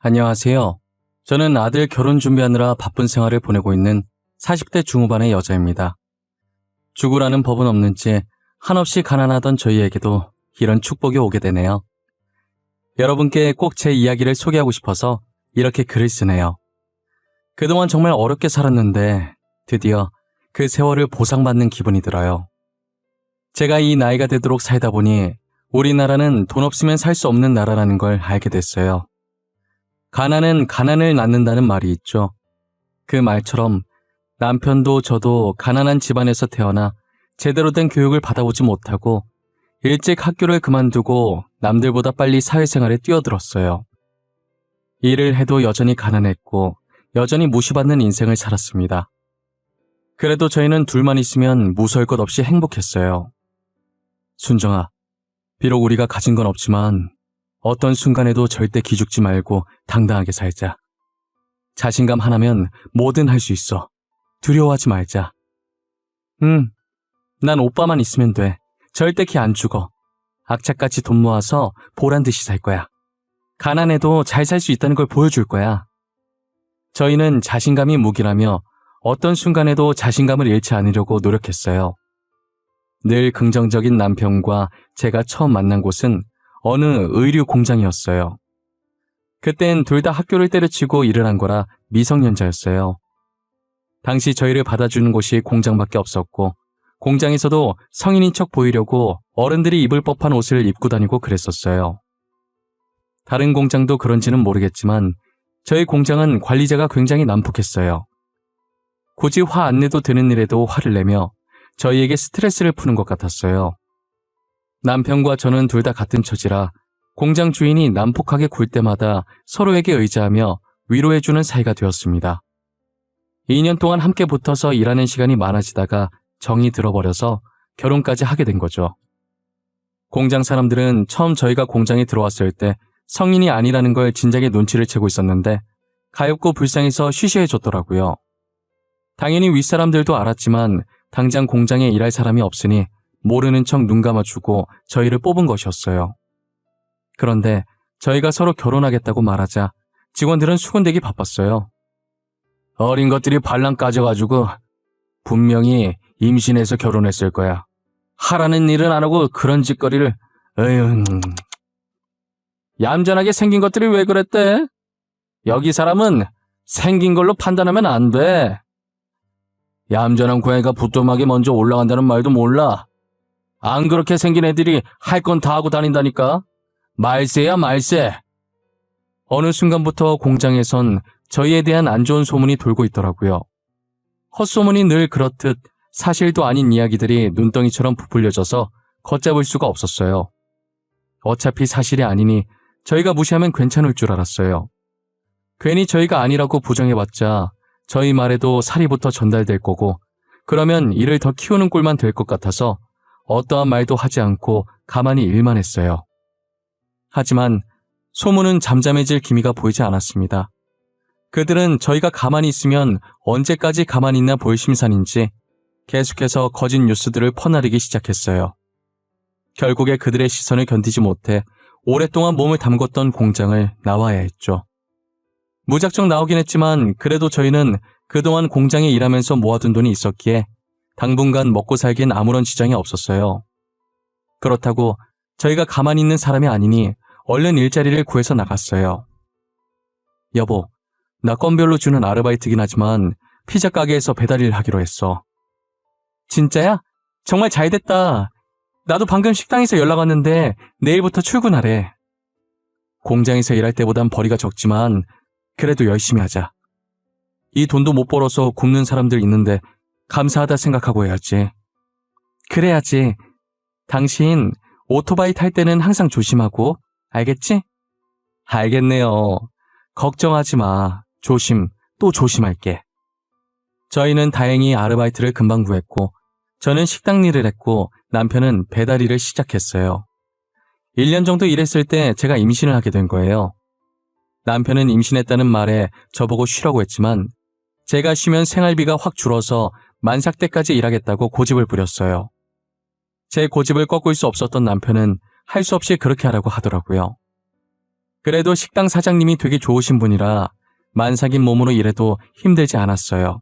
안녕하세요. 저는 아들 결혼 준비하느라 바쁜 생활을 보내고 있는 40대 중후반의 여자입니다. 죽으라는 법은 없는지 한없이 가난하던 저희에게도 이런 축복이 오게 되네요. 여러분께 꼭 제 이야기를 소개하고 싶어서 이렇게 글을 쓰네요. 그동안 정말 어렵게 살았는데 드디어 그 세월을 보상받는 기분이 들어요. 제가 이 나이가 되도록 살다 보니 우리나라는 돈 없으면 살 수 없는 나라라는 걸 알게 됐어요. 가난은 가난을 낳는다는 말이 있죠. 그 말처럼 남편도 저도 가난한 집안에서 태어나 제대로 된 교육을 받아보지 못하고 일찍 학교를 그만두고 남들보다 빨리 사회생활에 뛰어들었어요. 일을 해도 여전히 가난했고 여전히 무시받는 인생을 살았습니다. 그래도 저희는 둘만 있으면 무서울 것 없이 행복했어요. 순정아, 비록 우리가 가진 건 없지만 어떤 순간에도 절대 기죽지 말고 당당하게 살자. 자신감 하나면 뭐든 할 수 있어. 두려워하지 말자. 난 오빠만 있으면 돼. 절대 키 안 죽어. 악착같이 돈 모아서 보란듯이 살 거야. 가난해도 잘 살 수 있다는 걸 보여줄 거야. 저희는 자신감이 무기라며 어떤 순간에도 자신감을 잃지 않으려고 노력했어요. 늘 긍정적인 남편과 제가 처음 만난 곳은 어느 의류 공장이었어요. 그땐 둘 다 학교를 때려치고 일을 한 거라 미성년자였어요. 당시 저희를 받아주는 곳이 공장밖에 없었고 공장에서도 성인인 척 보이려고 어른들이 입을 법한 옷을 입고 다니고 그랬었어요. 다른 공장도 그런지는 모르겠지만 저희 공장은 관리자가 굉장히 난폭했어요. 굳이 화 안 내도 되는 일에도 화를 내며 저희에게 스트레스를 푸는 것 같았어요. 남편과 저는 둘 다 같은 처지라 공장 주인이 난폭하게 굴 때마다 서로에게 의지하며 위로해주는 사이가 되었습니다. 2년 동안 함께 붙어서 일하는 시간이 많아지다가 정이 들어버려서 결혼까지 하게 된 거죠. 공장 사람들은 처음 저희가 공장에 들어왔을 때 성인이 아니라는 걸 진작에 눈치를 채고 있었는데 가엾고 불쌍해서 쉬쉬해줬더라고요. 당연히 윗사람들도 알았지만 당장 공장에 일할 사람이 없으니 모르는 척 눈 감아주고 저희를 뽑은 것이었어요. 그런데 저희가 서로 결혼하겠다고 말하자 직원들은 수군대기 바빴어요. 어린 것들이 발랑 까져가지고 분명히 임신해서 결혼했을 거야. 하라는 일은 안 하고 그런 짓거리를. 에휴. 얌전하게 생긴 것들이 왜 그랬대? 여기 사람은 생긴 걸로 판단하면 안 돼. 얌전한 고양이가 부뚜막에 먼저 올라간다는 말도 몰라. 안 그렇게 생긴 애들이 할 건 다 하고 다닌다니까. 말세야 말세. 어느 순간부터 공장에선 저희에 대한 안 좋은 소문이 돌고 있더라고요. 헛소문이 늘 그렇듯 사실도 아닌 이야기들이 눈덩이처럼 부풀려져서 걷잡을 수가 없었어요. 어차피 사실이 아니니 저희가 무시하면 괜찮을 줄 알았어요. 괜히 저희가 아니라고 부정해봤자 저희 말에도 사리부터 전달될 거고 그러면 이를 더 키우는 꼴만 될 것 같아서 어떠한 말도 하지 않고 가만히 일만 했어요. 하지만 소문은 잠잠해질 기미가 보이지 않았습니다. 그들은 저희가 가만히 있으면 언제까지 가만히 있나 볼 심산인지 계속해서 거짓 뉴스들을 퍼나르기 시작했어요. 결국에 그들의 시선을 견디지 못해 오랫동안 몸을 담궜던 공장을 나와야 했죠. 무작정 나오긴 했지만 그래도 저희는 그동안 공장에 일하면서 모아둔 돈이 있었기에 당분간 먹고 살기엔 아무런 지장이 없었어요. 그렇다고 저희가 가만히 있는 사람이 아니니 얼른 일자리를 구해서 나갔어요. 여보, 나 건별로 주는 아르바이트긴 하지만 피자 가게에서 배달일 하기로 했어. 진짜야? 정말 잘됐다. 나도 방금 식당에서 연락 왔는데 내일부터 출근하래. 공장에서 일할 때보단 벌이가 적지만 그래도 열심히 하자. 이 돈도 못 벌어서 굶는 사람들 있는데 감사하다 생각하고 해야지. 그래야지. 당신 오토바이 탈 때는 항상 조심하고, 알겠지? 알겠네요. 걱정하지 마. 조심, 또 조심할게. 저희는 다행히 아르바이트를 금방 구했고 저는 식당 일을 했고 남편은 배달 일을 시작했어요. 1년 정도 일했을 때 제가 임신을 하게 된 거예요. 남편은 임신했다는 말에 저보고 쉬라고 했지만 제가 쉬면 생활비가 확 줄어서 만삭 때까지 일하겠다고 고집을 부렸어요. 제 고집을 꺾을 수 없었던 남편은 할 수 없이 그렇게 하라고 하더라고요. 그래도 식당 사장님이 되게 좋으신 분이라 만삭인 몸으로 일해도 힘들지 않았어요.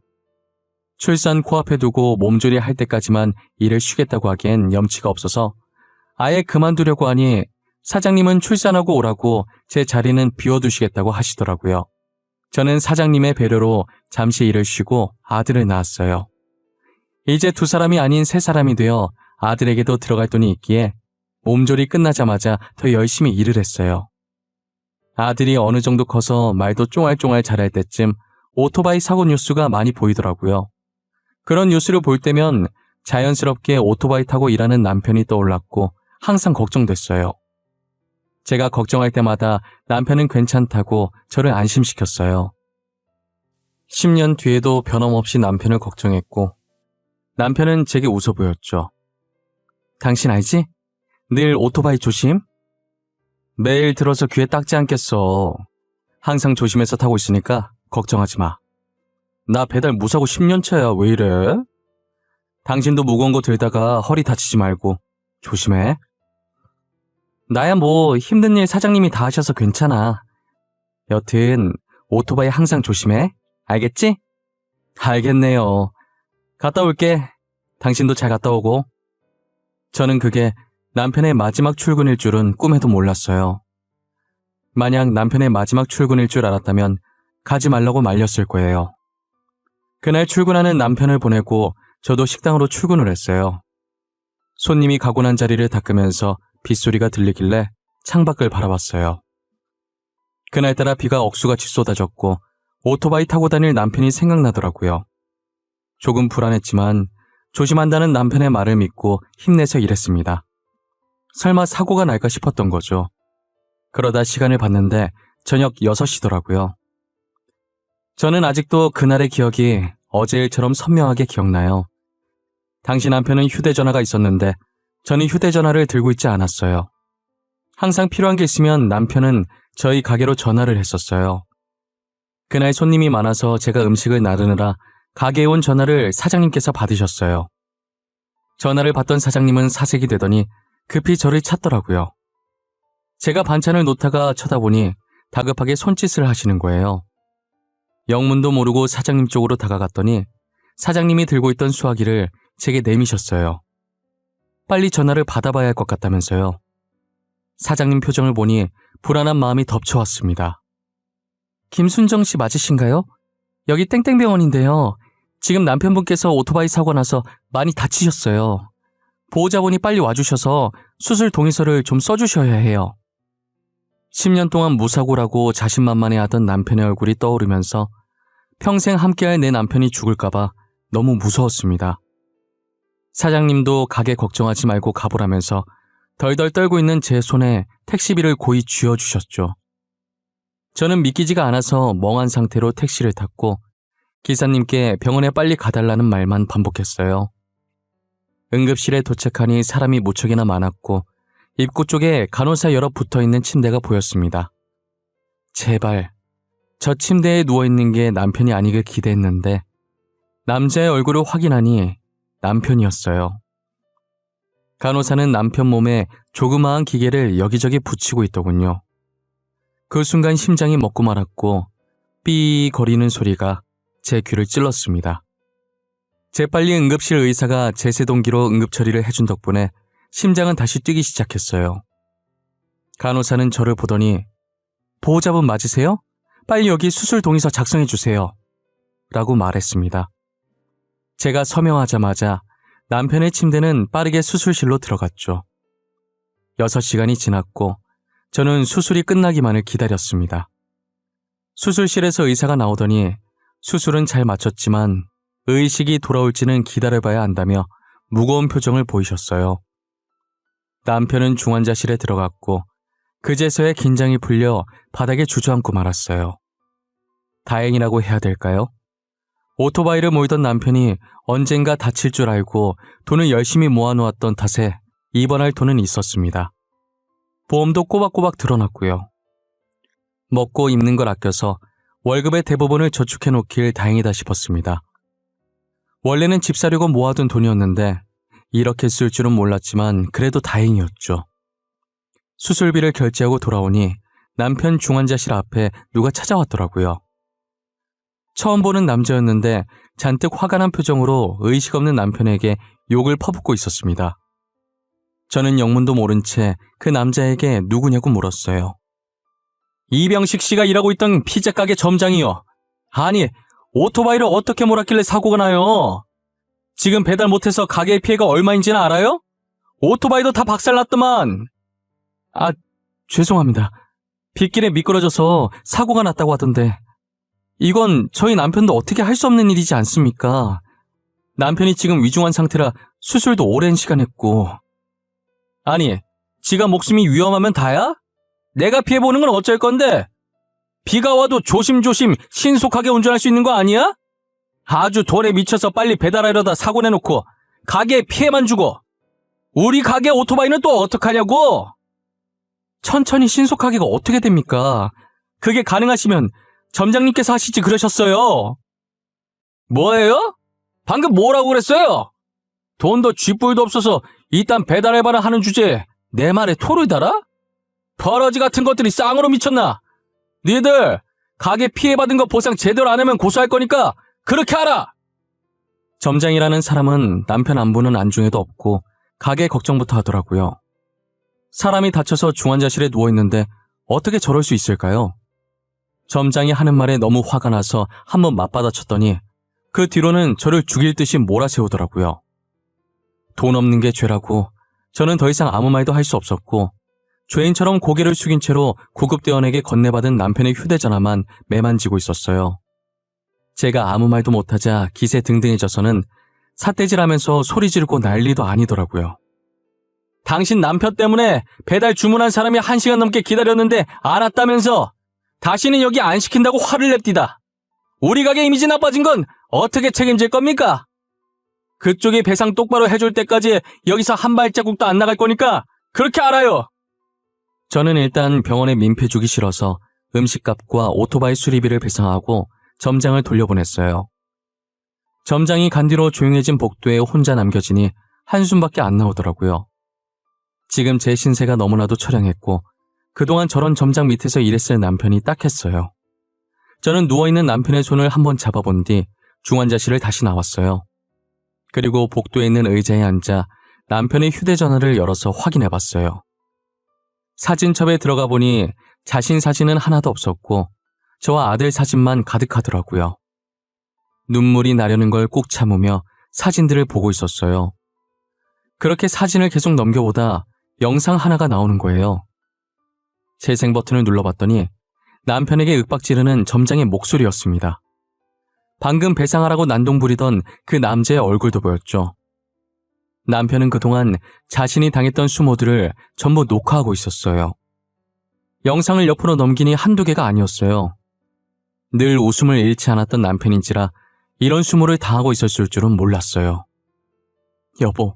출산 코앞에 두고 몸조리 할 때까지만 일을 쉬겠다고 하기엔 염치가 없어서 아예 그만두려고 하니 사장님은 출산하고 오라고 제 자리는 비워두시겠다고 하시더라고요. 저는 사장님의 배려로 잠시 일을 쉬고 아들을 낳았어요. 이제 2사람이 아닌 3사람이 되어 아들에게도 들어갈 돈이 있기에 몸조리 끝나자마자 더 열심히 일을 했어요. 아들이 어느 정도 커서 말도 쫑알쫑알 잘할 때쯤 오토바이 사고 뉴스가 많이 보이더라고요. 그런 뉴스를 볼 때면 자연스럽게 오토바이 타고 일하는 남편이 떠올랐고 항상 걱정됐어요. 제가 걱정할 때마다 남편은 괜찮다고 저를 안심시켰어요. 10년 뒤에도 변함없이 남편을 걱정했고 남편은 제게 웃어 보였죠. 당신 알지? 늘 오토바이 조심? 매일 들어서 귀에 닦지 않겠어. 항상 조심해서 타고 있으니까 걱정하지 마. 나 배달 무사고 10년 차야. 왜 이래? 당신도 무거운 거 들다가 허리 다치지 말고 조심해. 나야 뭐 힘든 일 사장님이 다 하셔서 괜찮아. 여튼 오토바이 항상 조심해. 알겠지? 알겠네요. 갔다 올게. 당신도 잘 갔다 오고. 저는 그게 남편의 마지막 출근일 줄은 꿈에도 몰랐어요. 만약 남편의 마지막 출근일 줄 알았다면 가지 말라고 말렸을 거예요. 그날 출근하는 남편을 보내고 저도 식당으로 출근을 했어요. 손님이 가고 난 자리를 닦으면서 빗소리가 들리길래 창밖을 바라봤어요. 그날따라 비가 억수같이 쏟아졌고 오토바이 타고 다닐 남편이 생각나더라고요. 조금 불안했지만 조심한다는 남편의 말을 믿고 힘내서 일했습니다. 설마 사고가 날까 싶었던 거죠. 그러다 시간을 봤는데 저녁 6시더라고요. 저는 아직도 그날의 기억이 어제 일처럼 선명하게 기억나요. 당시 남편은 휴대전화가 있었는데 저는 휴대전화를 들고 있지 않았어요. 항상 필요한 게 있으면 남편은 저희 가게로 전화를 했었어요. 그날 손님이 많아서 제가 음식을 나르느라 가게에 온 전화를 사장님께서 받으셨어요. 전화를 받던 사장님은 사색이 되더니 급히 저를 찾더라고요. 제가 반찬을 놓다가 쳐다보니 다급하게 손짓을 하시는 거예요. 영문도 모르고 사장님 쪽으로 다가갔더니 사장님이 들고 있던 수화기를 제게 내미셨어요. 빨리 전화를 받아봐야 할 것 같다면서요. 사장님 표정을 보니 불안한 마음이 덮쳐왔습니다. 김순정 씨 맞으신가요? 여기 땡땡병원인데요. 지금 남편분께서 오토바이 사고 나서 많이 다치셨어요. 보호자분이 빨리 와주셔서 수술 동의서를 좀 써주셔야 해요. 10년 동안 무사고라고 자신만만해하던 남편의 얼굴이 떠오르면서 평생 함께할 내 남편이 죽을까봐 너무 무서웠습니다. 사장님도 가게 걱정하지 말고 가보라면서 덜덜 떨고 있는 제 손에 택시비를 고이 쥐어주셨죠. 저는 믿기지가 않아서 멍한 상태로 택시를 탔고 기사님께 병원에 빨리 가달라는 말만 반복했어요. 응급실에 도착하니 사람이 무척이나 많았고 입구 쪽에 간호사 여러 붙어있는 침대가 보였습니다. 제발 저 침대에 누워있는 게 남편이 아니길 기대했는데 남자의 얼굴을 확인하니 남편이었어요. 간호사는 남편 몸에 조그마한 기계를 여기저기 붙이고 있더군요. 그 순간 심장이 멎고 말았고 삐 거리는 소리가 제 귀를 찔렀습니다. 재빨리 응급실 의사가 제세동기로 응급처리를 해준 덕분에 심장은 다시 뛰기 시작했어요. 간호사는 저를 보더니 보호자분 맞으세요? 빨리 여기 수술 동의서 작성해 주세요. 라고 말했습니다. 제가 서명하자마자 남편의 침대는 빠르게 수술실로 들어갔죠. 6시간이 지났고 저는 수술이 끝나기만을 기다렸습니다. 수술실에서 의사가 나오더니 수술은 잘 마쳤지만 의식이 돌아올지는 기다려봐야 한다며 무거운 표정을 보이셨어요. 남편은 중환자실에 들어갔고 그제서야 긴장이 풀려 바닥에 주저앉고 말았어요. 다행이라고 해야 될까요? 오토바이를 몰던 남편이 언젠가 다칠 줄 알고 돈을 열심히 모아놓았던 탓에 입원할 돈은 있었습니다. 보험도 꼬박꼬박 들어놨고요. 먹고 입는 걸 아껴서 월급의 대부분을 저축해놓길 다행이다 싶었습니다. 원래는 집 사려고 모아둔 돈이었는데 이렇게 쓸 줄은 몰랐지만 그래도 다행이었죠. 수술비를 결제하고 돌아오니 남편 중환자실 앞에 누가 찾아왔더라고요. 처음 보는 남자였는데 잔뜩 화가 난 표정으로 의식 없는 남편에게 욕을 퍼붓고 있었습니다. 저는 영문도 모른 채 그 남자에게 누구냐고 물었어요. 이병식 씨가 일하고 있던 피자 가게 점장이요. 아니, 오토바이를 어떻게 몰았길래 사고가 나요? 지금 배달 못해서 가게의 피해가 얼마인지는 알아요? 오토바이도 다 박살났더만. 아, 죄송합니다. 빗길에 미끄러져서 사고가 났다고 하던데. 이건 저희 남편도 어떻게 할 수 없는 일이지 않습니까? 남편이 지금 위중한 상태라 수술도 오랜 시간 했고. 아니, 지가 목숨이 위험하면 다야? 내가 피해보는 건 어쩔 건데? 비가 와도 조심조심 신속하게 운전할 수 있는 거 아니야? 아주 돈에 미쳐서 빨리 배달하려다 사고 내놓고 가게에 피해만 주고. 우리 가게 오토바이는 또 어떡하냐고? 천천히 신속하게가 어떻게 됩니까? 그게 가능하시면 점장님께서 하시지 그러셨어요. 뭐예요? 방금 뭐라고 그랬어요? 돈도 쥐뿔도 없어서 이딴 배달해봐라 하는 주제에 내 말에 토를 달아? 버러지 같은 것들이 쌍으로 미쳤나? 니들 가게 피해받은 거 보상 제대로 안 하면 고소할 거니까 그렇게 하라! 점장이라는 사람은 남편 안부는 안중에도 없고 가게 걱정부터 하더라고요. 사람이 다쳐서 중환자실에 누워있는데 어떻게 저럴 수 있을까요? 점장이 하는 말에 너무 화가 나서 한번 맞받아쳤더니 그 뒤로는 저를 죽일 듯이 몰아세우더라고요. 돈 없는 게 죄라고 저는 더 이상 아무 말도 할 수 없었고 죄인처럼 고개를 숙인 채로 구급대원에게 건네받은 남편의 휴대전화만 매만지고 있었어요. 제가 아무 말도 못하자 기세등등해져서는 삿대질하면서 소리 지르고 난리도 아니더라고요. 당신 남편 때문에 배달 주문한 사람이 1시간 넘게 기다렸는데 안 왔다면서 다시는 여기 안 시킨다고 화를 냅디다. 우리 가게 이미지 나빠진 건 어떻게 책임질 겁니까? 그쪽이 배상 똑바로 해줄 때까지 여기서 한 발자국도 안 나갈 거니까 그렇게 알아요. 저는 일단 병원에 민폐 주기 싫어서 음식값과 오토바이 수리비를 배상하고 점장을 돌려보냈어요. 점장이 간 뒤로 조용해진 복도에 혼자 남겨지니 한숨밖에 안 나오더라고요. 지금 제 신세가 너무나도 처량했고 그동안 저런 점장 밑에서 일했을 남편이 딱했어요. 저는 누워있는 남편의 손을 한번 잡아본 뒤 중환자실을 다시 나왔어요. 그리고 복도에 있는 의자에 앉아 남편의 휴대전화를 열어서 확인해봤어요. 사진첩에 들어가 보니 자신 사진은 하나도 없었고 저와 아들 사진만 가득하더라고요. 눈물이 나려는 걸 꾹 참으며 사진들을 보고 있었어요. 그렇게 사진을 계속 넘겨보다 영상 하나가 나오는 거예요. 재생 버튼을 눌러봤더니 남편에게 윽박지르는 점장의 목소리였습니다. 방금 배상하라고 난동 부리던 그 남자의 얼굴도 보였죠. 남편은 그동안 자신이 당했던 수모들을 전부 녹화하고 있었어요. 영상을 옆으로 넘기니 한두 개가 아니었어요. 늘 웃음을 잃지 않았던 남편인지라 이런 수모를 당하고 있었을 줄은 몰랐어요. 여보,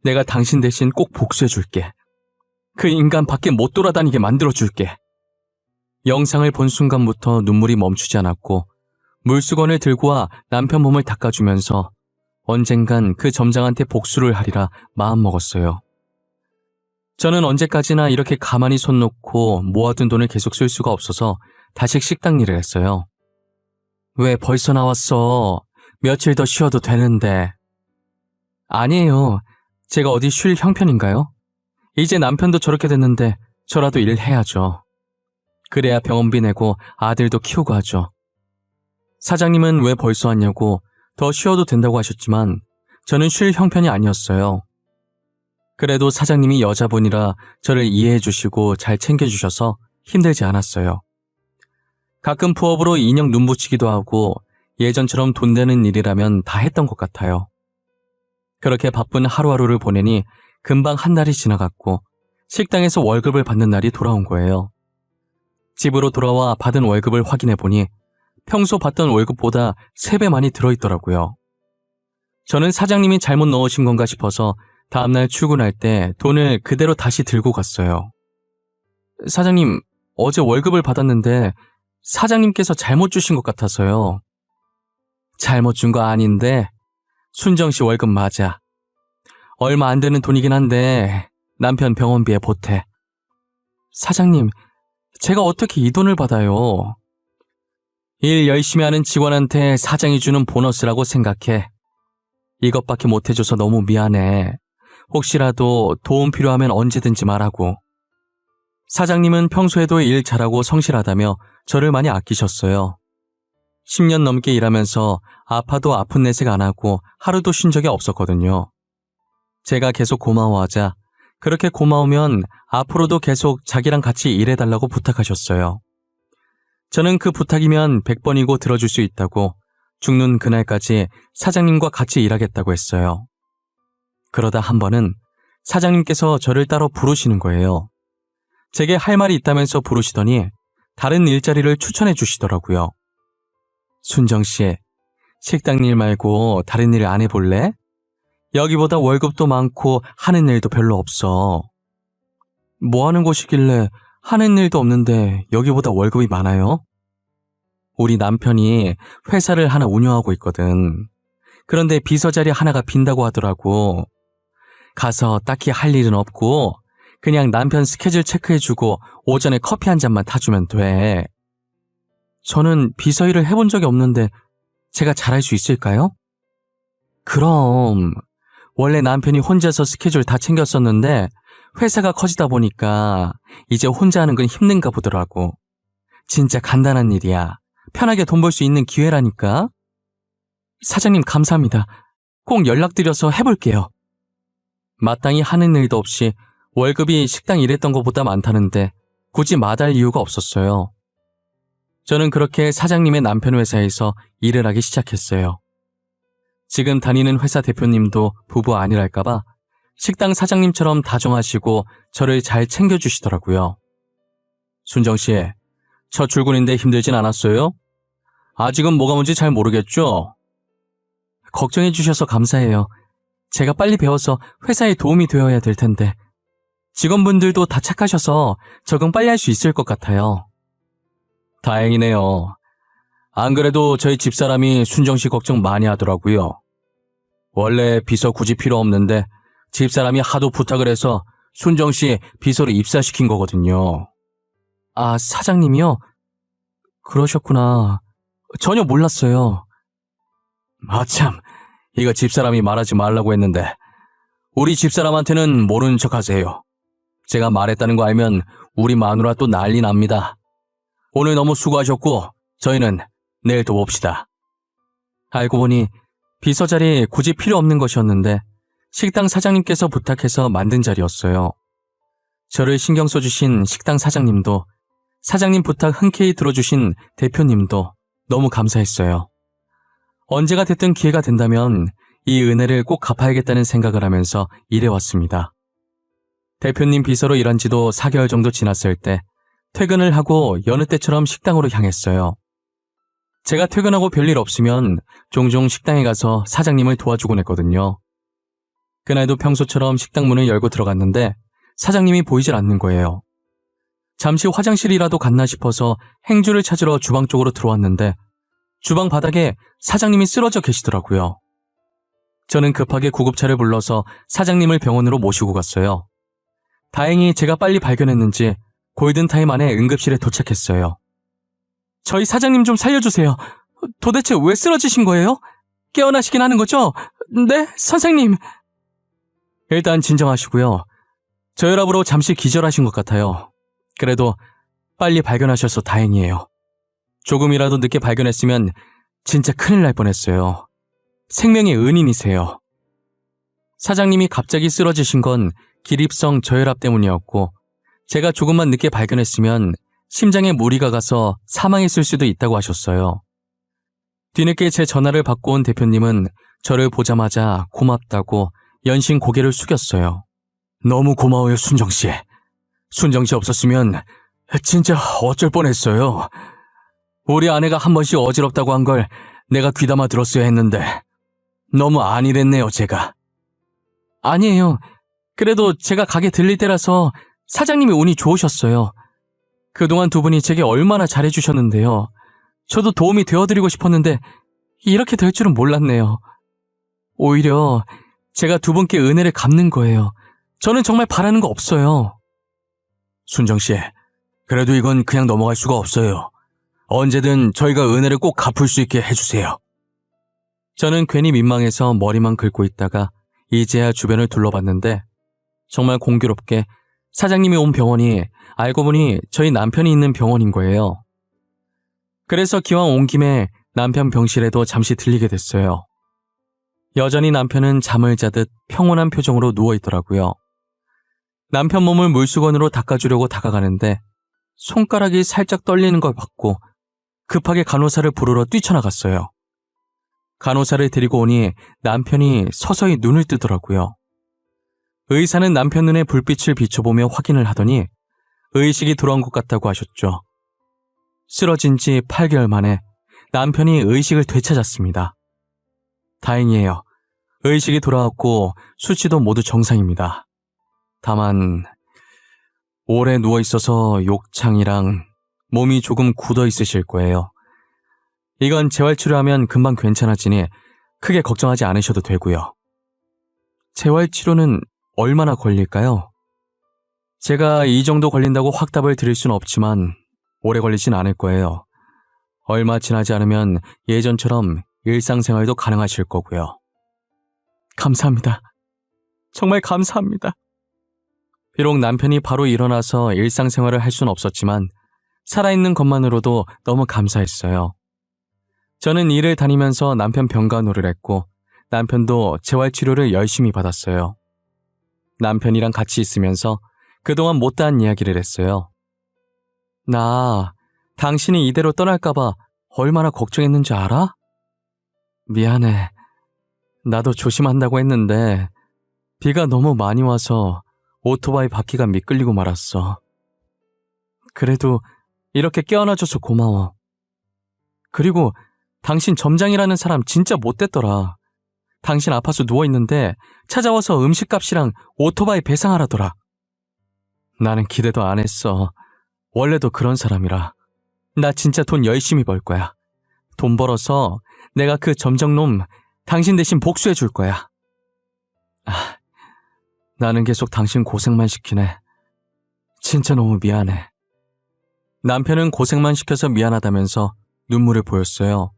내가 당신 대신 꼭 복수해줄게. 그 인간 밖에 못 돌아다니게 만들어줄게. 영상을 본 순간부터 눈물이 멈추지 않았고 물수건을 들고 와 남편 몸을 닦아주면서 언젠간 그 점장한테 복수를 하리라 마음먹었어요. 저는 언제까지나 이렇게 가만히 손 놓고 모아둔 돈을 계속 쓸 수가 없어서 다시 식당 일을 했어요. 왜 벌써 나왔어? 며칠 더 쉬어도 되는데. 아니에요. 제가 어디 쉴 형편인가요? 이제 남편도 저렇게 됐는데 저라도 일을 해야죠. 그래야 병원비 내고 아들도 키우고 하죠. 사장님은 왜 벌써 왔냐고 더 쉬어도 된다고 하셨지만 저는 쉴 형편이 아니었어요. 그래도 사장님이 여자분이라 저를 이해해 주시고 잘 챙겨주셔서 힘들지 않았어요. 가끔 부업으로 인형 눈 붙이기도 하고 예전처럼 돈 되는 일이라면 다 했던 것 같아요. 그렇게 바쁜 하루하루를 보내니 금방 한 달이 지나갔고 식당에서 월급을 받는 날이 돌아온 거예요. 집으로 돌아와 받은 월급을 확인해 보니 평소 받던 월급보다 3배 많이 들어있더라고요. 저는 사장님이 잘못 넣으신 건가 싶어서 다음날 출근할 때 돈을 그대로 다시 들고 갔어요. 사장님, 어제 월급을 받았는데 사장님께서 잘못 주신 것 같아서요. 잘못 준 거 아닌데 순정 씨 월급 맞아. 얼마 안 되는 돈이긴 한데 남편 병원비에 보태. 사장님, 제가 어떻게 이 돈을 받아요? 일 열심히 하는 직원한테 사장이 주는 보너스라고 생각해. 이것밖에 못해줘서 너무 미안해. 혹시라도 도움 필요하면 언제든지 말하고. 사장님은 평소에도 일 잘하고 성실하다며 저를 많이 아끼셨어요. 10년 넘게 일하면서 아파도 아픈 내색 안 하고 하루도 쉰 적이 없었거든요. 제가 계속 고마워하자 그렇게 고마우면 앞으로도 계속 자기랑 같이 일해달라고 부탁하셨어요. 저는 그 부탁이면 100번이고 들어줄 수 있다고 죽는 그날까지 사장님과 같이 일하겠다고 했어요. 그러다 한 번은 사장님께서 저를 따로 부르시는 거예요. 제게 할 말이 있다면서 부르시더니 다른 일자리를 추천해 주시더라고요. 순정 씨, 식당 일 말고 다른 일 안 해볼래? 여기보다 월급도 많고 하는 일도 별로 없어. 뭐 하는 곳이길래 하는 일도 없는데 여기보다 월급이 많아요? 우리 남편이 회사를 하나 운영하고 있거든. 그런데 비서 자리 하나가 빈다고 하더라고. 가서 딱히 할 일은 없고 그냥 남편 스케줄 체크해주고 오전에 커피 한 잔만 타주면 돼. 저는 비서 일을 해본 적이 없는데 제가 잘할 수 있을까요? 그럼 원래 남편이 혼자서 스케줄 다 챙겼었는데 회사가 커지다 보니까 이제 혼자 하는 건 힘든가 보더라고. 진짜 간단한 일이야. 편하게 돈 벌 수 있는 기회라니까. 사장님 감사합니다. 꼭 연락드려서 해볼게요. 마땅히 하는 일도 없이 월급이 식당 일했던 것보다 많다는데 굳이 마다할 이유가 없었어요. 저는 그렇게 사장님의 남편 회사에서 일을 하기 시작했어요. 지금 다니는 회사 대표님도 부부 아니랄까봐 식당 사장님처럼 다정하시고 저를 잘 챙겨주시더라고요. 순정씨, 첫 출근인데 힘들진 않았어요? 아직은 뭐가 뭔지 잘 모르겠죠? 걱정해 주셔서 감사해요. 제가 빨리 배워서 회사에 도움이 되어야 될 텐데 직원분들도 다 착하셔서 적응 빨리 할 수 있을 것 같아요. 다행이네요. 안 그래도 저희 집사람이 순정씨 걱정 많이 하더라고요. 원래 비서 굳이 필요 없는데 집사람이 하도 부탁을 해서 순정씨 비서로 입사시킨 거거든요. 아, 사장님이요? 그러셨구나. 전혀 몰랐어요. 아참, 이거 집사람이 말하지 말라고 했는데 우리 집사람한테는 모르는 척 하세요. 제가 말했다는 거 알면 우리 마누라 또 난리 납니다. 오늘 너무 수고하셨고 저희는 내일 또 봅시다. 알고 보니 비서 자리 굳이 필요 없는 것이었는데 식당 사장님께서 부탁해서 만든 자리였어요. 저를 신경 써주신 식당 사장님도 사장님 부탁 흔쾌히 들어주신 대표님도 너무 감사했어요. 언제가 됐든 기회가 된다면 이 은혜를 꼭 갚아야겠다는 생각을 하면서 일해왔습니다. 대표님 비서로 일한 지도 4개월 정도 지났을 때 퇴근을 하고 여느 때처럼 식당으로 향했어요. 제가 퇴근하고 별일 없으면 종종 식당에 가서 사장님을 도와주곤 했거든요. 그날도 평소처럼 식당 문을 열고 들어갔는데 사장님이 보이질 않는 거예요. 잠시 화장실이라도 갔나 싶어서 행주를 찾으러 주방 쪽으로 들어왔는데 주방 바닥에 사장님이 쓰러져 계시더라고요. 저는 급하게 구급차를 불러서 사장님을 병원으로 모시고 갔어요. 다행히 제가 빨리 발견했는지 골든타임 안에 응급실에 도착했어요. 저희 사장님 좀 살려주세요. 도대체 왜 쓰러지신 거예요? 깨어나시긴 하는 거죠? 네, 선생님. 일단 진정하시고요. 저혈압으로 잠시 기절하신 것 같아요. 그래도 빨리 발견하셔서 다행이에요. 조금이라도 늦게 발견했으면 진짜 큰일 날 뻔했어요. 생명의 은인이세요. 사장님이 갑자기 쓰러지신 건 기립성 저혈압 때문이었고 제가 조금만 늦게 발견했으면 심장에 무리가 가서 사망했을 수도 있다고 하셨어요. 뒤늦게 제 전화를 받고 온 대표님은 저를 보자마자 고맙다고 연신 고개를 숙였어요. 너무 고마워요, 순정씨. 순정씨 없었으면 진짜 어쩔 뻔했어요. 우리 아내가 한 번씩 어지럽다고 한 걸 내가 귀담아 들었어야 했는데 너무 안일했네요, 제가. 아니에요. 그래도 제가 가게 들릴 때라서 사장님이 운이 좋으셨어요. 그동안 두 분이 제게 얼마나 잘해주셨는데요. 저도 도움이 되어드리고 싶었는데 이렇게 될 줄은 몰랐네요. 오히려 제가 두 분께 은혜를 갚는 거예요. 저는 정말 바라는 거 없어요. 순정씨, 그래도 이건 그냥 넘어갈 수가 없어요. 언제든 저희가 은혜를 꼭 갚을 수 있게 해주세요. 저는 괜히 민망해서 머리만 긁고 있다가 이제야 주변을 둘러봤는데 정말 공교롭게 사장님이 온 병원이 알고 보니 저희 남편이 있는 병원인 거예요. 그래서 기왕 온 김에 남편 병실에도 잠시 들리게 됐어요. 여전히 남편은 잠을 자듯 평온한 표정으로 누워있더라고요. 남편 몸을 물수건으로 닦아주려고 다가가는데 손가락이 살짝 떨리는 걸 봤고 급하게 간호사를 부르러 뛰쳐나갔어요. 간호사를 데리고 오니 남편이 서서히 눈을 뜨더라고요. 의사는 남편 눈에 불빛을 비춰보며 확인을 하더니 의식이 돌아온 것 같다고 하셨죠. 쓰러진 지 8개월 만에 남편이 의식을 되찾았습니다. 다행이에요. 의식이 돌아왔고 수치도 모두 정상입니다. 다만 오래 누워있어서 욕창이랑 몸이 조금 굳어 있으실 거예요. 이건 재활치료하면 금방 괜찮아지니 크게 걱정하지 않으셔도 되고요. 재활치료는 얼마나 걸릴까요? 제가 이 정도 걸린다고 확답을 드릴 수는 없지만 오래 걸리진 않을 거예요. 얼마 지나지 않으면 예전처럼 일상생활도 가능하실 거고요. 감사합니다. 정말 감사합니다. 비록 남편이 바로 일어나서 일상생활을 할 수는 없었지만 살아있는 것만으로도 너무 감사했어요. 저는 일을 다니면서 남편 병간호를 했고 남편도 재활치료를 열심히 받았어요. 남편이랑 같이 있으면서 그동안 못다한 이야기를 했어요. 나 당신이 이대로 떠날까봐 얼마나 걱정했는지 알아? 미안해. 나도 조심한다고 했는데 비가 너무 많이 와서 오토바이 바퀴가 미끌리고 말았어. 그래도 이렇게 깨어나줘서 고마워. 그리고 당신 점장이라는 사람 진짜 못됐더라. 당신 아파서 누워있는데 찾아와서 음식값이랑 오토바이 배상하라더라. 나는 기대도 안 했어. 원래도 그런 사람이라. 나 진짜 돈 열심히 벌 거야. 돈 벌어서 내가 그 점장놈 당신 대신 복수해 줄 거야. 나는 계속 당신 고생만 시키네. 진짜 너무 미안해. 남편은 고생만 시켜서 미안하다면서 눈물을 보였어요.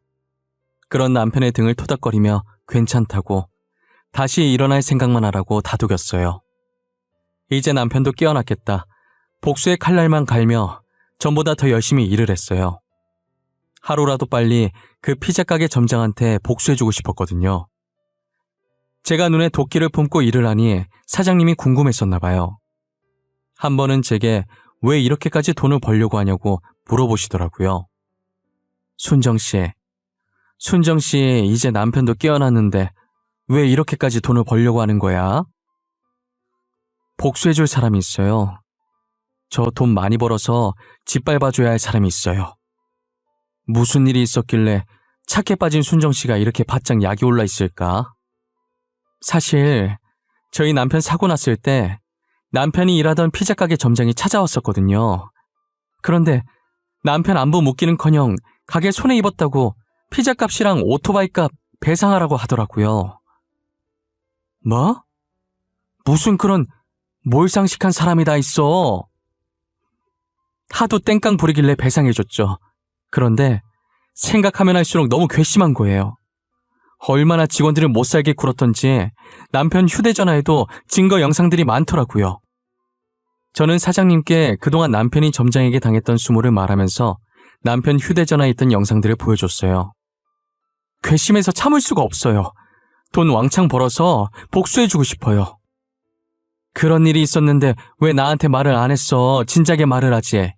그런 남편의 등을 토닥거리며 괜찮다고 다시 일어날 생각만 하라고 다독였어요. 이제 남편도 깨어났겠다. 복수의 칼날만 갈며 전보다 더 열심히 일을 했어요. 하루라도 빨리 그 피자 가게 점장한테 복수해주고 싶었거든요. 제가 눈에 도끼를 품고 일을 하니 사장님이 궁금했었나 봐요. 한 번은 제게 왜 이렇게까지 돈을 벌려고 하냐고 물어보시더라고요. 순정 씨 이제 남편도 깨어났는데 왜 이렇게까지 돈을 벌려고 하는 거야? 복수해줄 사람이 있어요. 저 돈 많이 벌어서 짓밟아줘야 할 사람이 있어요. 무슨 일이 있었길래 착해 빠진 순정 씨가 이렇게 바짝 약이 올라 있을까? 사실 저희 남편 사고 났을 때 남편이 일하던 피자 가게 점장이 찾아왔었거든요. 그런데 남편 안부 묻기는커녕 가게 손해 입었다고 피자 값이랑 오토바이 값 배상하라고 하더라고요. 뭐? 무슨 그런 몰상식한 사람이 다 있어. 하도 땡깡 부리길래 배상해줬죠. 그런데 생각하면 할수록 너무 괘씸한 거예요. 얼마나 직원들을 못살게 굴었던지 남편 휴대전화에도 증거 영상들이 많더라고요. 저는 사장님께 그동안 남편이 점장에게 당했던 수모를 말하면서 남편 휴대전화에 있던 영상들을 보여줬어요. 괘씸해서 참을 수가 없어요. 돈 왕창 벌어서 복수해주고 싶어요. 그런 일이 있었는데 왜 나한테 말을 안 했어? 진작에 말을 하지.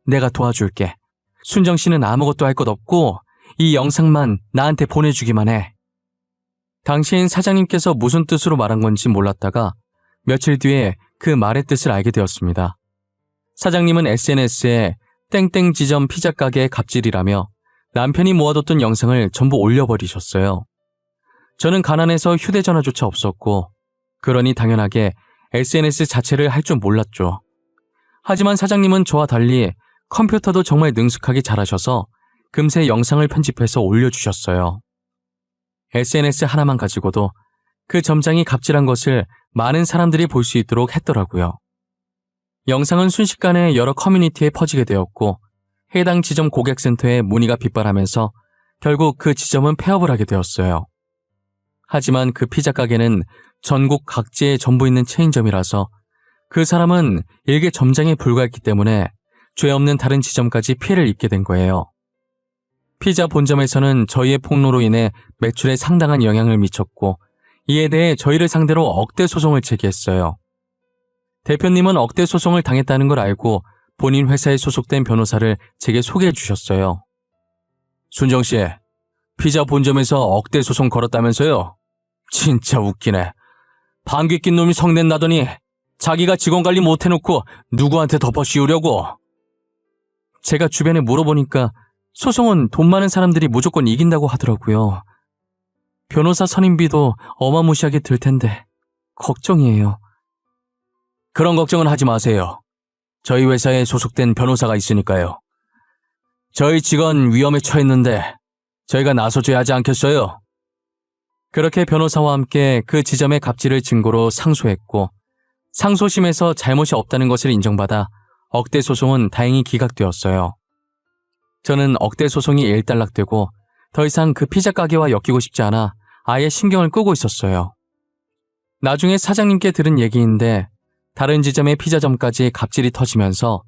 내가 도와줄게. 순정 씨는 아무것도 할 것 없고 이 영상만 나한테 보내주기만 해. 당시엔 사장님께서 무슨 뜻으로 말한 건지 몰랐다가 며칠 뒤에 그 말의 뜻을 알게 되었습니다. 사장님은 SNS에 땡땡 지점 피자 가게의 갑질이라며 남편이 모아뒀던 영상을 전부 올려버리셨어요. 저는 가난해서 휴대전화조차 없었고 그러니 당연하게 SNS 자체를 할 줄 몰랐죠. 하지만 사장님은 저와 달리 컴퓨터도 정말 능숙하게 잘하셔서 금세 영상을 편집해서 올려주셨어요. SNS 하나만 가지고도 그 점장이 갑질한 것을 많은 사람들이 볼 수 있도록 했더라고요. 영상은 순식간에 여러 커뮤니티에 퍼지게 되었고 해당 지점 고객센터에 문의가 빗발하면서 결국 그 지점은 폐업을 하게 되었어요. 하지만 그 피자 가게는 전국 각지에 전부 있는 체인점이라서 그 사람은 일개 점장에 불과했기 때문에 죄 없는 다른 지점까지 피해를 입게 된 거예요. 피자 본점에서는 저희의 폭로로 인해 매출에 상당한 영향을 미쳤고 이에 대해 저희를 상대로 억대 소송을 제기했어요. 대표님은 억대 소송을 당했다는 걸 알고 본인 회사에 소속된 변호사를 제게 소개해 주셨어요. 순정씨, 피자 본점에서 억대 소송 걸었다면서요? 진짜 웃기네. 방귀 낀 놈이 성낸 나더니 자기가 직원 관리 못 해놓고 누구한테 덮어 씌우려고. 제가 주변에 물어보니까 소송은 돈 많은 사람들이 무조건 이긴다고 하더라고요. 변호사 선임비도 어마무시하게 들 텐데 걱정이에요. 그런 걱정은 하지 마세요. 저희 회사에 소속된 변호사가 있으니까요. 저희 직원 위험에 처했는데 저희가 나서줘야 하지 않겠어요? 그렇게 변호사와 함께 그 지점의 갑질을 증거로 상소했고 상소심에서 잘못이 없다는 것을 인정받아 억대 소송은 다행히 기각되었어요. 저는 억대 소송이 일단락되고 더 이상 그 피자 가게와 엮이고 싶지 않아 아예 신경을 끄고 있었어요. 나중에 사장님께 들은 얘기인데 다른 지점의 피자점까지 갑질이 터지면서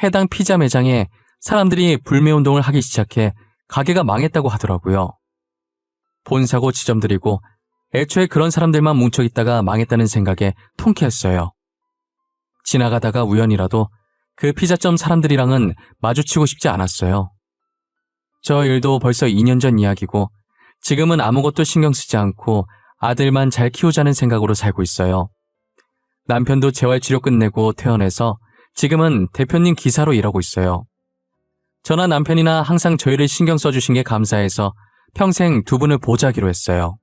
해당 피자 매장에 사람들이 불매운동을 하기 시작해 가게가 망했다고 하더라고요. 본사고 지점들이고 애초에 그런 사람들만 뭉쳐있다가 망했다는 생각에 통쾌했어요. 지나가다가 우연이라도 그 피자점 사람들이랑은 마주치고 싶지 않았어요. 저 일도 벌써 2년 전 이야기고 지금은 아무것도 신경 쓰지 않고 아들만 잘 키우자는 생각으로 살고 있어요. 남편도 재활치료 끝내고 퇴원해서 지금은 대표님 기사로 일하고 있어요. 저나 남편이나 항상 저희를 신경 써주신 게 감사해서 평생 두 분을 보좌하기로 했어요.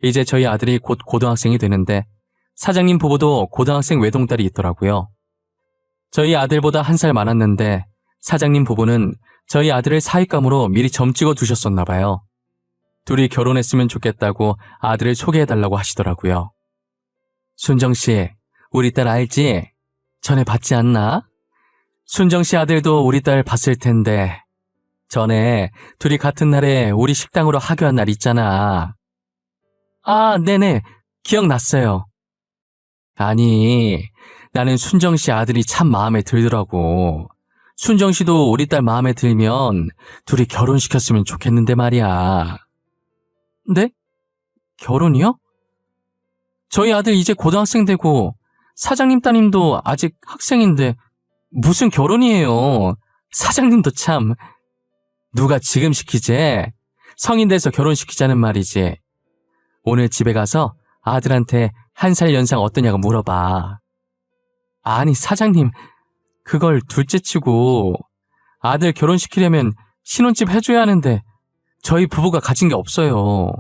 이제 저희 아들이 곧 고등학생이 되는데 사장님 부부도 고등학생 외동딸이 있더라고요. 저희 아들보다 1살 많았는데 사장님 부부는 저희 아들을 사윗감으로 미리 점 찍어 두셨었나 봐요. 둘이 결혼했으면 좋겠다고 아들을 소개해달라고 하시더라고요. 순정씨, 우리 딸 알지? 전에 봤지 않나? 순정씨 아들도 우리 딸 봤을 텐데 전에 둘이 같은 날에 우리 식당으로 하교한 날 있잖아. 아, 네네. 기억났어요. 아니, 나는 순정씨 아들이 참 마음에 들더라고. 순정씨도 우리 딸 마음에 들면 둘이 결혼시켰으면 좋겠는데 말이야. 네? 결혼이요? 저희 아들 이제 고등학생 되고 사장님 따님도 아직 학생인데 무슨 결혼이에요. 사장님도 참. 누가 지금 시키지? 성인 돼서 결혼시키자는 말이지. 오늘 집에 가서 아들한테 1살 연상 어떠냐고 물어봐. 아니 사장님, 그걸 둘째치고 아들 결혼시키려면 신혼집 해줘야 하는데 저희 부부가 가진 게 없어요.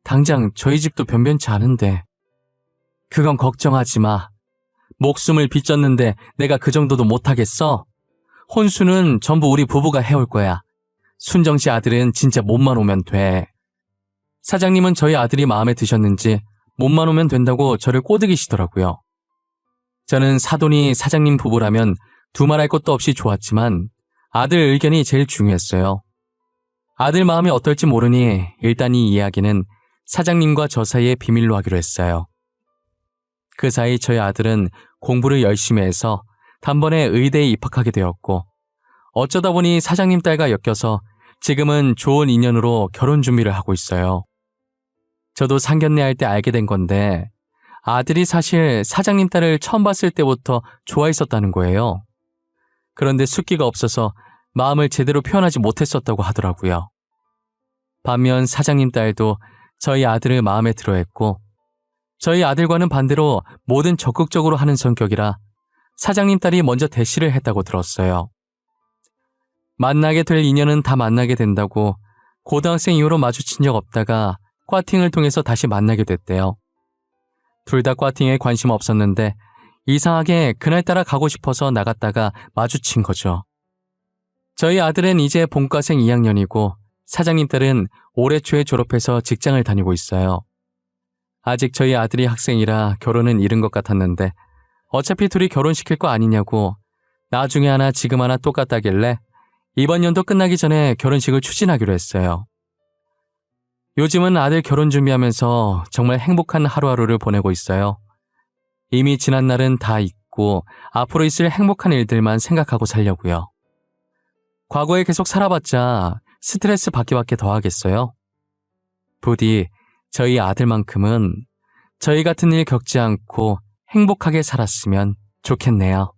당장 저희 집도 변변치 않은데. 그건 걱정하지 마. 목숨을 빚졌는데 내가 그 정도도 못하겠어? 혼수는 전부 우리 부부가 해올 거야. 순정씨 아들은 진짜 몸만 오면 돼. 사장님은 저희 아들이 마음에 드셨는지 몸만 오면 된다고 저를 꼬드기시더라고요. 저는 사돈이 사장님 부부라면 두말할 것도 없이 좋았지만 아들 의견이 제일 중요했어요. 아들 마음이 어떨지 모르니 일단 이 이야기는 사장님과 저 사이에 비밀로 하기로 했어요. 그 사이 저희 아들은 공부를 열심히 해서 단번에 의대에 입학하게 되었고 어쩌다 보니 사장님 딸과 엮여서 지금은 좋은 인연으로 결혼 준비를 하고 있어요. 저도 상견례 할 때 알게 된 건데 아들이 사실 사장님 딸을 처음 봤을 때부터 좋아했었다는 거예요. 그런데 숫기가 없어서 마음을 제대로 표현하지 못했었다고 하더라고요. 반면 사장님 딸도 저희 아들을 마음에 들어했고 저희 아들과는 반대로 뭐든 적극적으로 하는 성격이라 사장님 딸이 먼저 대시를 했다고 들었어요. 만나게 될 인연은 다 만나게 된다고 고등학생 이후로 마주친 적 없다가 꽈팅을 통해서 다시 만나게 됐대요. 둘 다 꽈팅에 관심 없었는데 이상하게 그날따라 가고 싶어서 나갔다가 마주친 거죠. 저희 아들은 이제 본과생 2학년이고 사장님 딸은 올해 초에 졸업해서 직장을 다니고 있어요. 아직 저희 아들이 학생이라 결혼은 이른 것 같았는데 어차피 둘이 결혼시킬 거 아니냐고 나중에 하나 지금 하나 똑같다길래 이번 연도 끝나기 전에 결혼식을 추진하기로 했어요. 요즘은 아들 결혼 준비하면서 정말 행복한 하루하루를 보내고 있어요. 이미 지난 날은 다 잊고 앞으로 있을 행복한 일들만 생각하고 살려고요. 과거에 계속 살아봤자 스트레스 받기밖에 더 하겠어요. 부디 저희 아들만큼은 저희 같은 일 겪지 않고 행복하게 살았으면 좋겠네요.